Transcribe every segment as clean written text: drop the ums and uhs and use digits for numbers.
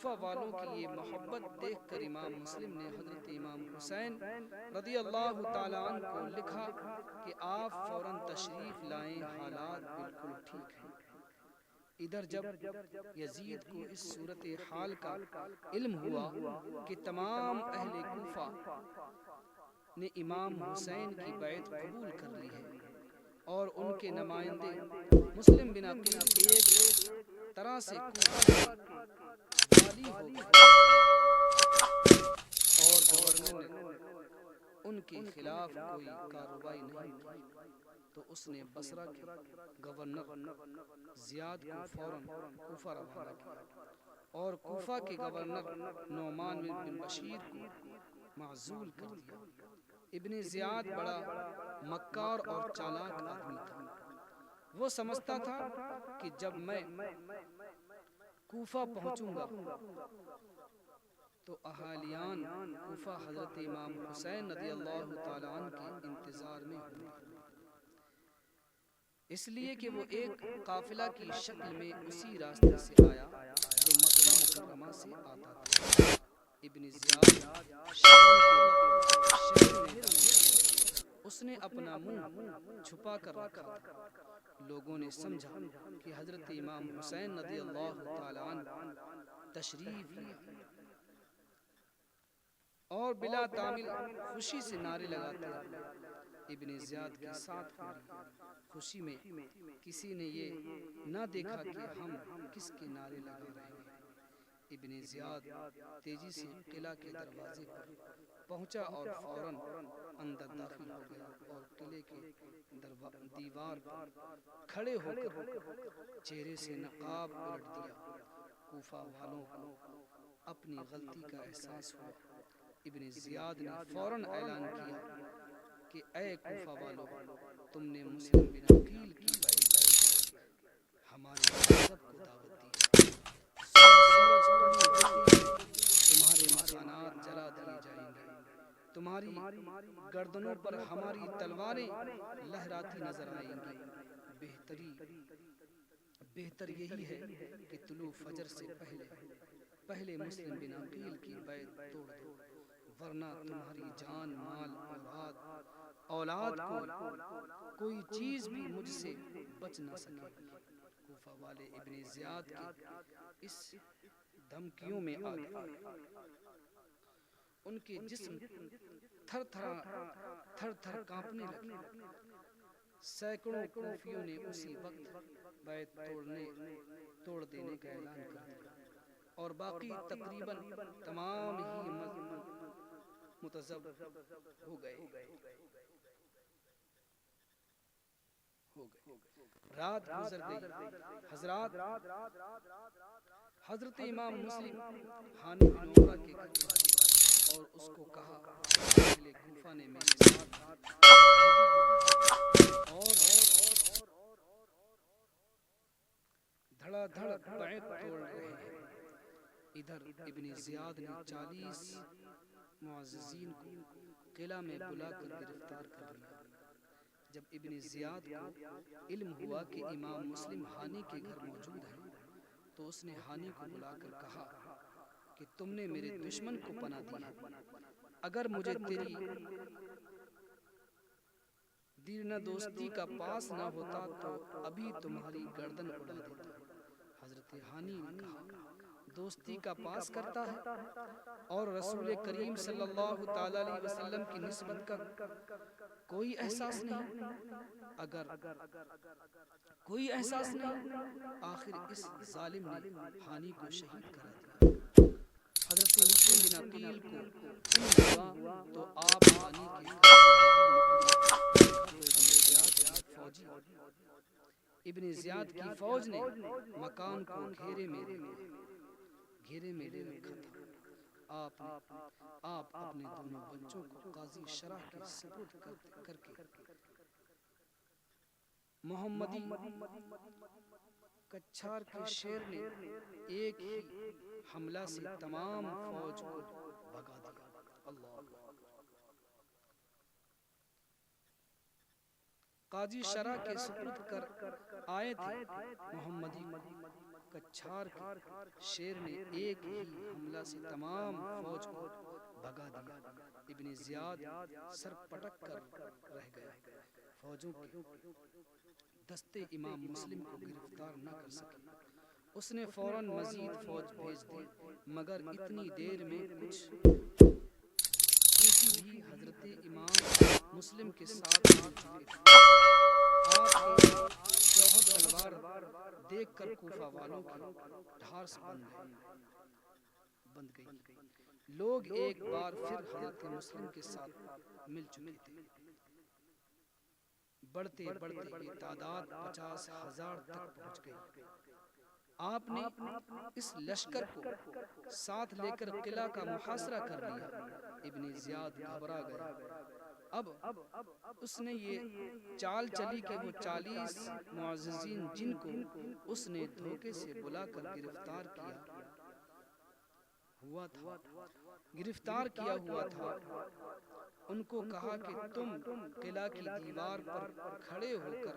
کوفہ والوں کی یہ محبت دیکھ کر امام مسلم نے حضرت امام حسین رضی اللہ تعالیٰ عنہ کو لکھا کہ آپ فوراً تشریف لائیں، حالات بالکل ٹھیک ہیں۔ ادھر جب یزید کو اس صورت حال کا علم ہوا کہ تمام اہل کوفہ نے امام حسین کی بیعت قبول کر لی ہے اور ان کے نمائندے مسلم بن عقیل ایک طرح سے کوفہ کے والی ہو گئے اور گورنر نے ان کے خلاف کوئی کارروائی نہیں کی، تو اس نے بصرہ کے گورنر زیاد کو فوراً کوفہ روانہ کیا اور کوفہ کے گورنر نعمان بن بشیر کو معزول کر دیا۔ ابن زیاد بڑا مکار اور چالاک آدمی تھا۔ وہ سمجھتا تھا کہ جب میں کوفہ پہنچوں گا تو اہالیان کوفہ حضرت امام حسین رضی اللہ تعالیٰ عنہ کے انتظار میں ہوں گے، اس لیے کہ وہ ایک قافلہ کی شکل میں اسی راستے سے آیا جو مکہ مکرمہ سے آتا تھا۔ ابن زیاد شام کے وقت شہر میں داخل، اس نے اپنا منہ چھپا کر رکھا تھا۔ لوگوں نے سمجھا کہ حضرت امام حسین رضی اللہ تعالیٰ عنہ تشریف لے آئے اور بلا تعمیل خوشی سے نعرے لگاتے رہے۔ ابن زیاد کے ساتھ پوری خوشی میں کسی نے یہ نہ دیکھا کہ ہم کس کے نعرے لگا رہے ہیں۔ ابن زیاد تیزی سے قلعہ کے دروازے پر پہنچا اور فوراً اندر داخل ہو گیا اور قلعے کے دیوار پر کھڑے ہو کر چہرے سے نقاب الٹ دیا۔ کوفہ والوں کو اپنی غلطی کا احساس ہوا۔ ابن زیاد نے فوراً اعلان کیا کہ اے کوفہ والو، تم نے مسلم بن عقیل کی بیعت کر کے ہمارے مذہب کو دعوت دی ہے۔ سورج طلوع ہوتے ہی تمہارے مکانات جلا دیے جائیں گے، تمہاری گردنوں پر ہماری تلواریں لہراتی نظر آئیں گی۔ بہتر یہی ہے کہ طلوع فجر سے پہلے مسلم بن عقیل کی بیعت توڑ دو، ورنہ تمہاری جان، مال، اولاد کوئی چیز بھی مجھ سے بچ نہ سکے گی۔ کوفہ والے ابن زیاد کے اس دھمکیوں میں آ گئے، ان کے جسم تھر تھر کانپنے لگے۔ سینکڑوں کوفیوں نے اسی وقت بیعت توڑ دینے کا اعلان کر دیا اور باقی تقریباً تمام ہی متذب ہو گئے۔ رات گزر گئی۔ حضرت امام مسلم حانی بن عمرہ کے گھر پہنچے اور اس کو کہا کہ اہل کوفہ نے میرے ساتھ اور دھڑا دھڑ بیعت توڑ رہے ہیں۔ ادھر ابن زیاد نے 40 معززین کو قلعہ میں بلا کر گرفتار کر لیا۔ جب ابن زیاد کو علم ہوا کہ امام مسلم حانی کے گھر موجود ہیں تو اس نے حانی کو بلا کر کہا کہ تم نے میرے دشمن کو پناہ دی ہے، اگر مجھے تیری دیرینہ دوستی کا پاس نہ ہوتا تو ابھی تمہاری گردن اڑا دیتا۔ حضرت حانی نے کہا، دوستی کا پاس کرتا ہے اور رسول کریم صلی اللہ تعالی علیہ وسلم کی نسبت کا کوئی احساس نہیں؟ اگر کوئی احساس نہیں، آخر اس ظالم نے حانی کو شہید کرا دیا۔ حضرت مسلم بن عقیل کو علم ہوا تو آپ حانی کے گھر سے باہر نکلے تو ابن زیاد کی فوج نے مکان کو گھیرے میں لے رکھا تھا۔ آپ اپنے دونوں بچوں کو قاضی شرح کے سپرد کر کے محمدی کچھار کے شیر نے ایک ہی حملہ سے تمام فوج کو بھگا دیا۔ اللہ قاضی شرح کے سپرد کر آئے تھے محمدی کو کچھار کے شیر نے ایک ہی حملہ سے تمام فوج کو بھگا دیا۔ ابن زیاد سر پٹک کر رہ گیا، فوجوں کے دستے امام مسلم کو گرفتار نہ کر سکے۔ اس نے فوراً مزید فوج بھیج دی، مگر اتنی دیر میں کچھ کوفی بھی حضرت امام مسلم کے ساتھ مل چکے تھے۔ آپ کے جوہر تلوار دیکھ کر کوفہ والوں کی ڈھارس بند گئی۔ لوگ ایک بار پھر حضرت مسلم کے ساتھ مل چکے تھے۔ بڑھتے بڑھتے یہ تعداد 50,000 تک پہنچ گئی۔ آپ نے اس لشکر کو ساتھ لے کر قلعہ کا محاصرہ کر لیا۔ ابن زیاد گھبرا گیا۔ اب اس نے یہ چال چلی کہ وہ 40 معززین جن کو اس نے دھوکے سے بلا کر گرفتار کیا ہوا تھا، ان کو کہا کہ تم قلعہ کی دیوار پر کھڑے ہو کر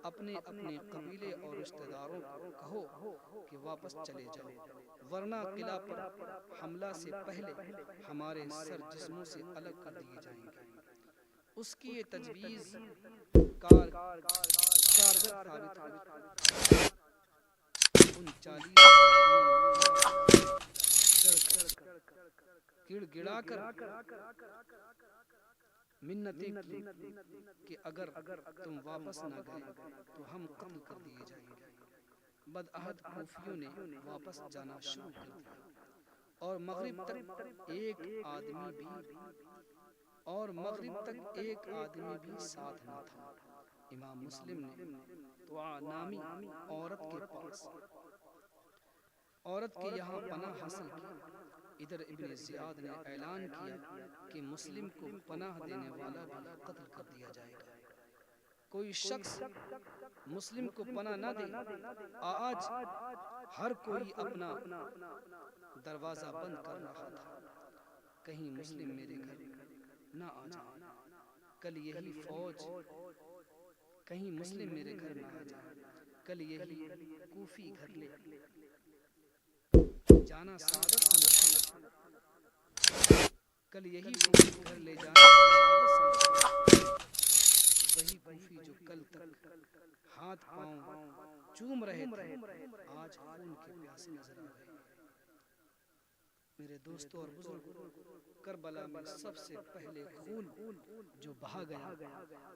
اپنے اپنے قبیلے اور رشتہ داروں کو کہو کہ واپس چلے جاؤ، ورنہ قلعہ پر حملہ سے پہلے ہمارے سر جسموں سے الگ کر دیے جائیں گے۔ اس کی یہ تجویز کارگر ثابت ہوئی۔ ان 40 گڑ گڑا کر منتیں کی کہ اگر تم واپس نہ گئے تو ہم قتل کر دیے جائیں گے۔ بدعہد کوفیوں نے واپس جانا شروع کر دیا، اور مغرب تک ایک آدمی بھی ساتھ نہ تھا۔ امام مسلم نے طوع نامی عورت کے یہاں پناہ حاصل کی۔ ادھر ابن زیاد نے اعلان کیا کہ مسلم کو پناہ دینے والا بھی قتل کر دیا جائے گا۔ کوئی شخص مسلم کو پناہ نہ دے، آج ہر کوئی اپنا دروازہ بند کر رہا تھا، کہیں مسلم میرے گھر نہ آ جائے، کل یہی فوج کہیں مسلم میرے گھر نہ آ جائے، کل یہی کوفی گھر لے جانا سعادت سمجھتے، کل یہی کوفی گھر لے جانا سعادت سمجھتے، وہی کوفی جو کل تک ہاتھ پاؤں چوم رہے تھے آج خون کے پیاسے نظر آ گئے۔ میرے دوستوں اور بزرگوں، کربلا میں سب سے پہلے خون جو بہا گیا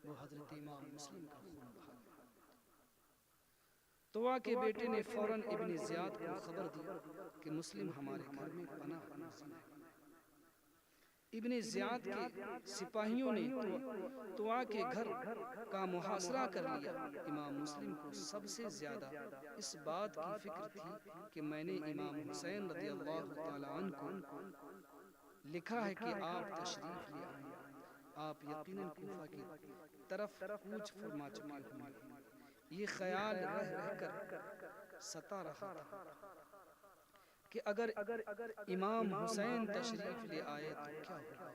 وہ حضرت امام مسلم کا خون بہا گیا۔ طوع کے بیٹے نے فوراً ابن زیاد کو خبر دی کہ مسلم ہمارے گھر میں پناہ پذیر ہے۔ ابن زیاد کے سپاہیوں نے طوع کے گھر کا محاصرہ کر لیا۔ امام مسلم کو سب سے زیادہ اس بات کی فکر تھی کہ میں نے امام حسین رضی اللہ تعالیٰ عنہ کو لکھا ہے کہ آپ تشریف لے آئیں، آپ یقیناً کوفہ کی طرف کوچ فرما چکے ہوں گے۔ یہ خیال رہ رہ کر ستا رہا تھا کہ اگر امام حسین تشریف لے آئے تو کیا ہوگا۔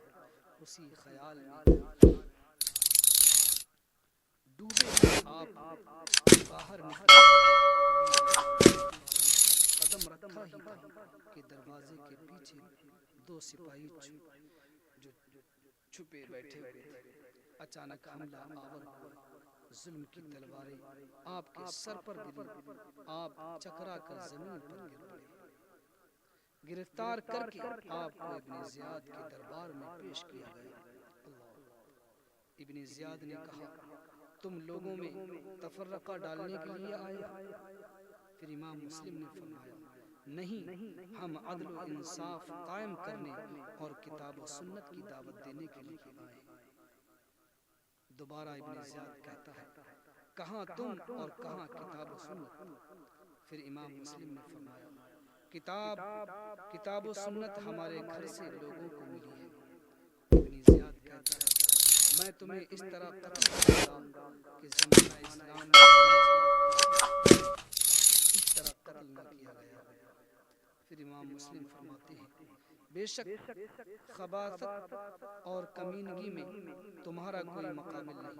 اسی خیال میں ڈوبے آپ باہر نکلے، قدم رکھا ہی تھا کہ دروازے کے پیچھے 2 سپاہی جو چھپے بیٹھے ہوئے تھے اچانک حملہ آور ہوئے۔ ظلم کی تلواریں آپ کے سر پر گری، آپ چکرا کر زمین پر گر پڑے۔ گرفتار کر کے آپ کو ابن زیاد کے دربار میں پیش کیا گیا۔ ابن زیاد نے کہا تم لوگوں میں تفرقہ ڈالنے کے لیے آئے ہو؟ پھر امام مسلم نے فرمایا نہیں، ہم عدل و انصاف قائم کرنے اور کتاب و سنت کی دعوت دینے کے لیے آئے ہیں۔ دوبارہ ابن زیاد کہتا ہے کہاں تم اور کہاں کتاب و سنت؟ پھر امام مسلم نے فرمایا کتاب و سنت ہمارے گھر سے لوگوں کو ملی ہے۔ ابن زیاد کہتا ہے میں تمہیں اس طرح قتل کروں گا کہ زمانہ اسلام میں اس طرح قتل نہ کیا گیا ہو۔ پھر امام مسلم فرماتے ہیں بے شک خباثت اور کمینگی میں تمہارا کوئی مقابل نہیں،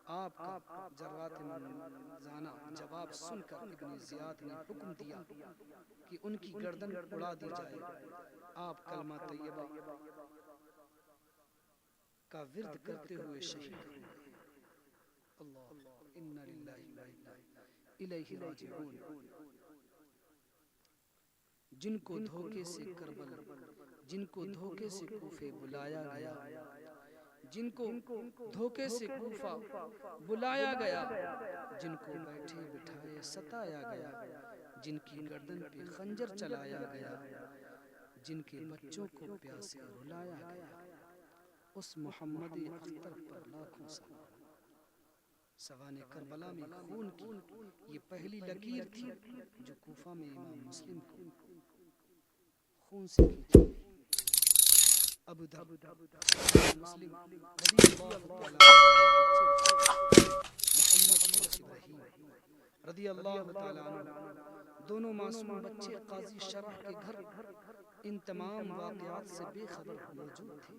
آپ کا جرات منزانہ جواب سن کر ابن زیاد نے حکم دیا کہ ان کی گردن اڑا دی جائے۔ آپ کلمہ طیبہ کا ورد کرتے ہوئے شہید ہوئے۔ اللہ انا للہ و انا الیہ راجعون۔ جن کو دھوکے سے کربل، جن کو دھوکے سے کوفے بلایا گیا، جن کو دھوکے سے کوفہ بلایا گیا، جن کو بیٹھے بٹھائے ستایا گیا، جن کی گردن پہ خنجر چلایا گیا، جن کے بچوں کو پیاسے رلایا گیا، اس محمد اختر پر لاکھوں سلام۔ سوانح کربلا میں خون کی یہ پہلی لکیر تھی جو کوفہ میں امام مسلم کو خون سے کھینچی۔ ابو مسلم رضی اللہ تعالیٰ محمد اور ابراہیم رضی اللہ تعالیٰ عنہ دونوں معصوم بچے قاضی شرح کے گھر ان تمام واقعات سے بے خبر موجود تھے۔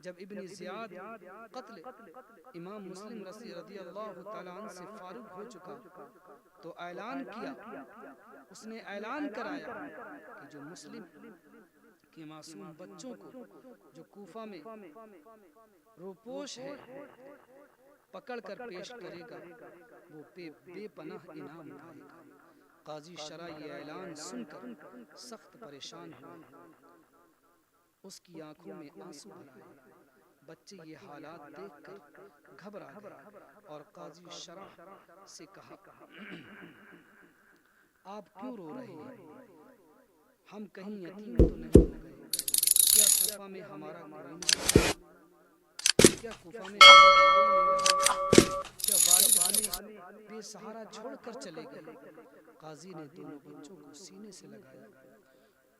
جب ابن زیاد قتل امام مسلم رضی اللہ تعالیٰ عنہ سے فارغ ہو چکا تو اعلان کیا، اس نے اعلان کرایا کہ جو مسلم کے معصوم بچوں کو جو کوفہ میں روپوش ہے پکڑ کر پیش کرے گا وہ بے پناہ انعام پائے گا۔ قاضی شرح یہ اعلان سن کر سخت پریشان ہوئے، اس کی آنکھوں میں آنسو بھر آئے۔ بچے یہ حالات دیکھ کر گھبرا گئے اور قاضی شرح سے کہا، آپ کیوں رو رہے ہیں؟ ہم کہیں یتیم تو نہیں ہو گئے؟ کیا کوفہ میں ہمارا کوئی نہیں؟ کیا کوفہ میں ہمارا کوئی نہیں رہا؟ کیا والد ہمیں بے سہارا چھوڑ کر چلے گئے؟ قاضی نے دونوں بچوں کو سینے سے لگایا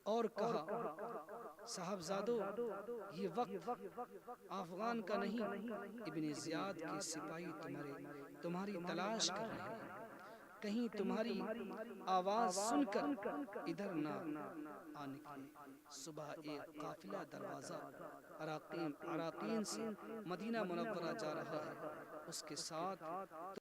اور کہا، صاحبزادو یہ وقت افغان کا نہیں، ابن زیاد کے سپاہی تمہاری تلاش کر رہے ہیں، کہیں تمہاری آواز سن کر ادھر نہ آ نکلے۔ صبح ایک قافلہ دروازہ عراقین سے مدینہ منورہ جا رہا ہے، اس کے ساتھ